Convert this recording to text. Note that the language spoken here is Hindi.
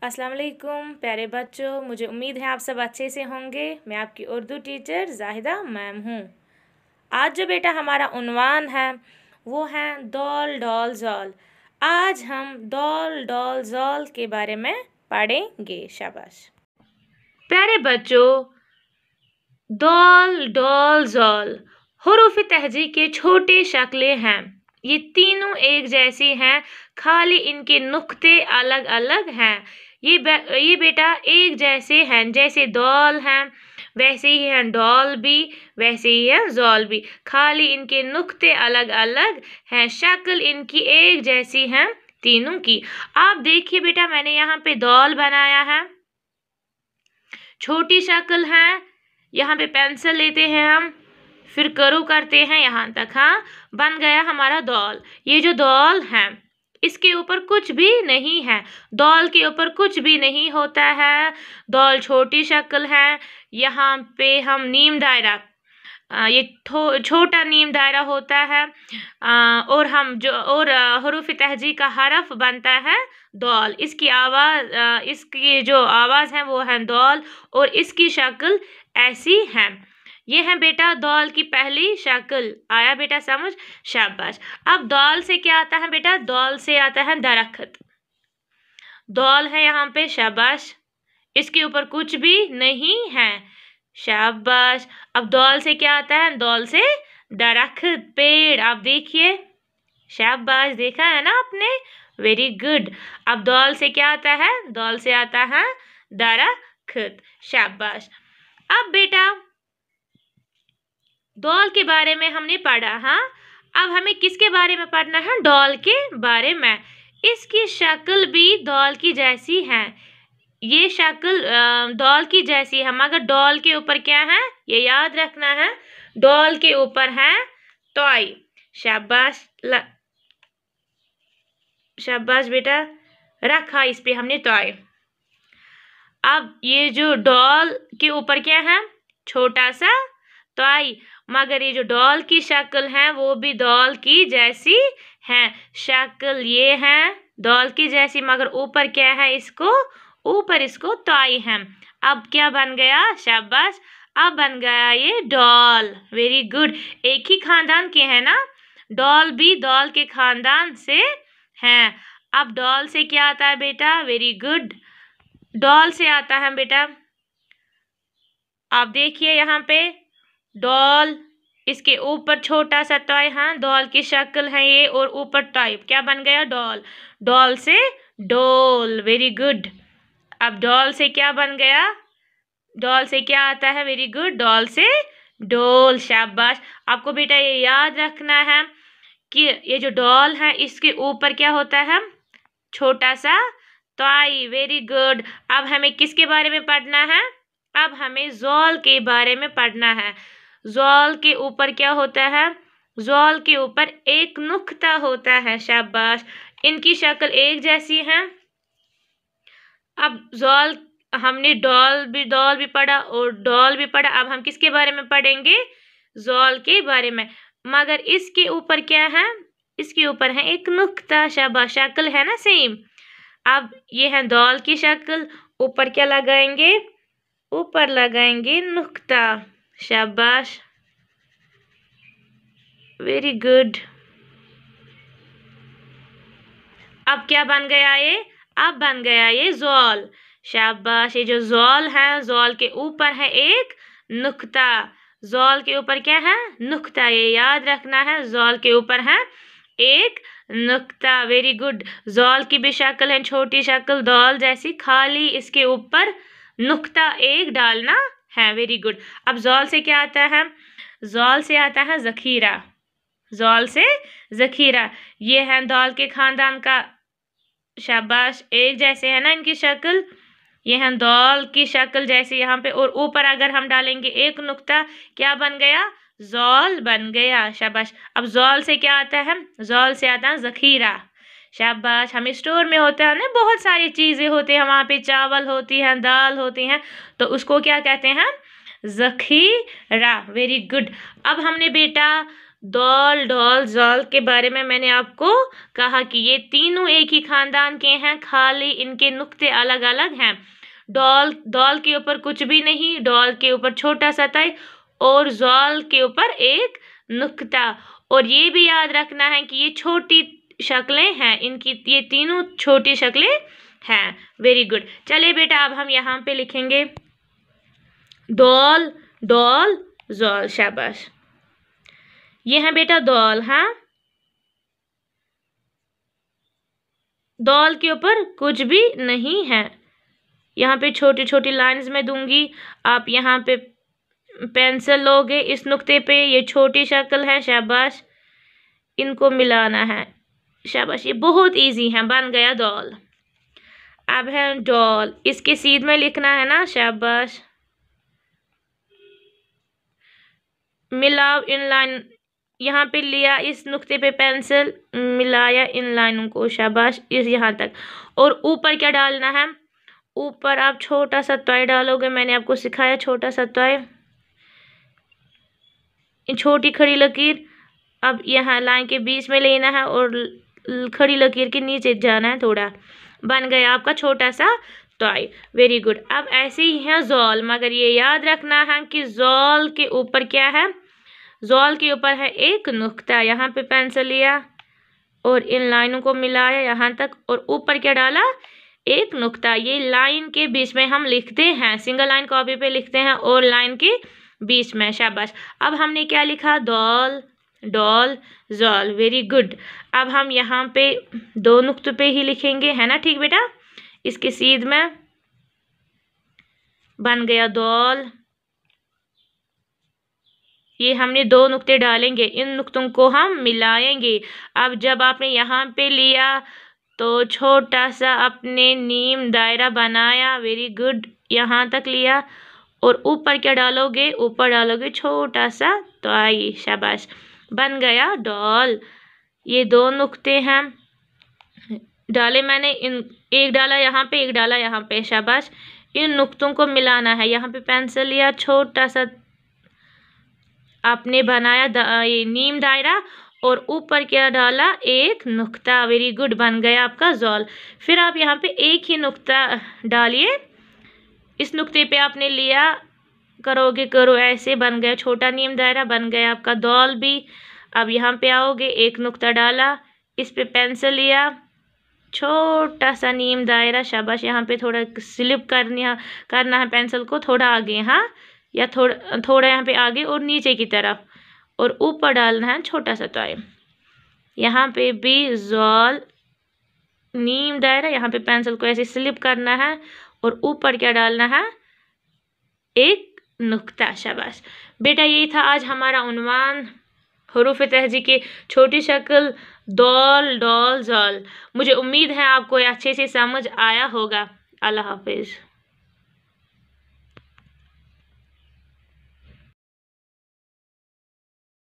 अस्सलाम वालेकुम प्यारे बच्चों, मुझे उम्मीद है आप सब अच्छे से होंगे। मैं आपकी उर्दू टीचर जाहिदा मैम हूँ। आज जो बेटा हमारा उन्वान है वो है डॉल डॉल जॉल। आज हम डॉल डॉल जॉल के बारे में पढ़ेंगे। शाबाश प्यारे बच्चों, डॉल डॉल जॉल हुरूफ तहजी के छोटे शक्लें हैं। ये तीनों एक जैसी हैं, खाली इनके नुक्ते अलग अलग हैं। ये बेटा एक जैसे हैं, जैसे डॉल हैं वैसे ही हैं डॉल भी, वैसे ही है जॉल भी, खाली इनके नुक्ते अलग अलग हैं। शक्ल इनकी एक जैसी हैं तीनों की। आप देखिए बेटा, मैंने यहाँ पे डॉल बनाया है, छोटी शक्ल है। यहाँ पे पेंसिल लेते हैं हम, फिर करो करते हैं यहाँ तक। हाँ, बन गया हमारा डॉल। ये जो डॉल है इसके ऊपर कुछ भी नहीं है, डॉल के ऊपर कुछ भी नहीं होता है। डॉल छोटी शक्ल है। यहाँ पे हम नीम दायरा, ये छोटा नीम दायरा होता है, और हम जो हुरूफ तहजी का हरफ बनता है डॉल। इसकी आवाज़, इसकी जो आवाज़ है वो है डॉल, और इसकी शक्ल ऐसी है। ये है बेटा डॉल की पहली शक्ल। आया बेटा समझ? शाबाश। अब डॉल से क्या आता है बेटा? डॉल से आता है दरख्त। डॉल है यहाँ पे, शाबाश। इसके ऊपर कुछ भी नहीं है, शाबाश। अब डॉल से क्या आता है? डॉल से दरख्त, पेड़। आप देखिए, शाबाश, देखा है ना आपने? Very good. अब डॉल से क्या आता है? डॉल से आता है दरख्त, शाबाश। अब बेटा डॉल के बारे में हमने पढ़ा। हाँ, अब हमें किसके बारे में पढ़ना है? डॉल के बारे में। इसकी शक्ल भी डॉल की जैसी है। ये शक्ल डॉल की जैसी है, मगर डॉल के ऊपर क्या है ये याद रखना है। डॉल के ऊपर है टॉय। शाबाश, शाबाश बेटा, रखा इस पे हमने टॉय। अब ये जो डॉल के ऊपर क्या है? छोटा सा टॉय, मगर ये जो डॉल की शक्ल है वो भी डॉल की जैसी है। शक्ल ये है डॉल की जैसी, मगर ऊपर क्या है? इसको ऊपर इसको टॉय है। अब क्या बन गया? शाबाश, अब बन गया ये डॉल। Very good. एक ही खानदान के हैं ना, डॉल भी डॉल के खानदान से हैं। अब डॉल से क्या आता है बेटा? वेरी गुड, डॉल से आता है बेटा, आप देखिए यहाँ पे डॉल, इसके ऊपर छोटा सा टॉय। हाँ, डॉल की शक्ल है ये, और ऊपर टॉय। क्या बन गया? डॉल। डॉल से डोल। Very good. अब डॉल से क्या बन गया? डॉल से क्या आता है? वेरी गुड, डॉल से डोल, शाबाश। आपको बेटा ये याद रखना है कि ये जो डॉल है इसके ऊपर क्या होता है? छोटा सा टॉय। Very good. अब हमें किसके बारे में पढ़ना है? अब हमें जॉल के बारे में पढ़ना है। जॉल के ऊपर क्या होता है? जॉल के ऊपर एक नुक्ता होता है, शाबाश। इनकी शक्ल एक जैसी है। अब जॉल, हमने डॉल भी पढ़ा और डॉल भी पढ़ा। अब हम किसके बारे में पढ़ेंगे? जॉल के बारे में, मगर इसके ऊपर क्या है? इसके ऊपर है एक नुक्ता, शाबाश। शक्ल है ना सेम। अब ये है डॉल की शक्ल, ऊपर क्या लगाएंगे? ऊपर लगाएंगे नुक्ता, शाबाश, वेरी गुड। अब क्या बन गया ये? अब बन गया ये जॉल, शाबाश। ये जो जॉल है, जॉल के ऊपर है एक नुक्ता। जॉल के ऊपर क्या है? नुक्ता। ये याद रखना है, जॉल के ऊपर है एक नुक्ता। Very good. जॉल की भी शक्ल है छोटी शक्ल डॉल जैसी, खाली इसके ऊपर नुक्ता एक डालना है। Very good. अब जॉल से क्या आता है? जॉल से आता है जखीरा। जॉल से जखीरा। ये है डॉल के खानदान का, शाबाश। एक जैसे है ना इनकी शक्ल, ये है डॉल की शक्ल जैसे यहाँ पे, और ऊपर अगर हम डालेंगे एक नुक्ता, क्या बन गया? जॉल बन गया, शाबाश। अब जॉल से क्या आता है? जॉल से आता है जखीरा, शाबाश। हम स्टोर में होता है ना, बहुत सारी चीज़ें होती हैं वहाँ पे, चावल होती हैं, दाल होती हैं, तो उसको क्या कहते हैं? जखीरा। Very good. अब हमने बेटा दौल डौल जौल के बारे में मैंने आपको कहा कि ये तीनों एक ही खानदान के हैं, खाली इनके नुक्ते अलग अलग हैं। डौल दौल के ऊपर कुछ भी नहीं, डौल के ऊपर छोटा सा तय और जौल के ऊपर एक नुक्ता। और ये भी याद रखना है कि ये छोटी शक्लें हैं, इनकी ये तीनों छोटी शक्लें हैं। Very good. चलिए बेटा अब हम यहाँ पे लिखेंगे दौल डौल जौल। शाबाश। ये है बेटा दौल। हाँ, दौल के ऊपर कुछ भी नहीं है। यहाँ पे छोटी छोटी लाइंस में दूंगी, आप यहाँ पे पेंसिल लोगे इस नुक्ते पे, ये छोटी शक्ल है। शाबाश, इनको मिलाना है। शाबाश, ये बहुत इजी है। बन गया दौल। अब है डॉल, इसके सीध में लिखना है ना। शाबाश, मिलाओ इन लाइन, यहाँ पे लिया इस नुक्ते पे पेंसिल, मिलाया इन लाइनों को। शाबाश, इस यहाँ तक। और ऊपर क्या डालना है? ऊपर आप छोटा सा तय डालोगे, मैंने आपको सिखाया छोटा सा तय, छोटी खड़ी लकीर अब यहाँ लाइन के बीच में लेना है और खड़ी लकीर के नीचे जाना है थोड़ा। बन गया आपका छोटा सा तय। Very good. अब ऐसे ही है जौल, मगर ये याद रखना है कि जौल के ऊपर क्या है? जौल के ऊपर है एक नुक्ता। यहाँ पे पेंसिल लिया और इन लाइनों को मिलाया यहाँ तक, और ऊपर क्या डाला? एक नुक्ता। ये लाइन के बीच में हम लिखते हैं, सिंगल लाइन कॉपी पे लिखते हैं और लाइन के बीच में। शाबाश। अब हमने क्या लिखा? दौल डौल जौल। Very good. अब हम यहाँ पे दो नुक्तों पे ही लिखेंगे, है ना? ठीक बेटा। इसके सीध में बन गया दौल। ये हमने दो नुक्ते डालेंगे, इन नुक्तों को हम मिलाएंगे। अब जब आपने यहाँ पे लिया तो छोटा सा अपने नीम दायरा बनाया। Very good. यहाँ तक लिया और ऊपर क्या डालोगे? ऊपर डालोगे छोटा सा तय। शाबाश, बन गया डॉल। ये दो नुक्ते हैं डाले मैंने, इन एक डाला यहाँ पे, एक डाला यहाँ पे। शाबाश, इन नुक्तों को मिलाना है। यहाँ पे पेंसिल लिया, छोटा सा आपने बनाया ये नीम दायरा और ऊपर क्या डाला? एक नुक्ता। Very good. बन गया आपका जौल। फिर आप यहाँ पे एक ही नुक्ता डालिए, इस नुक्ते पे आपने लिया, करोगे करो ऐसे, बन गया छोटा नीम दायरा, बन गया आपका दौल भी। अब यहाँ पे आओगे, एक नुक्ता डाला, इस पे पेंसिल लिया, छोटा सा नीम दायरा। शाबाश, यहाँ पे थोड़ा स्लिप करना है पेंसिल को थोड़ा आगे, हाँ, या थोड़ा यहाँ पे आगे और नीचे की तरफ, और ऊपर डालना है छोटा सा तय। यहाँ पे भी जौल नीम दायरा, यहाँ पे पेंसिल को ऐसे स्लिप करना है और ऊपर क्या डालना है? एक नुक्ता। शाबाश बेटा, यही था आज हमारा उन्वान, हरूफ तहजी के छोटी शक्ल दौल डौल जौल। मुझे उम्मीद है आपको अच्छे से समझ आया होगा। अल्लाह हाफिज़।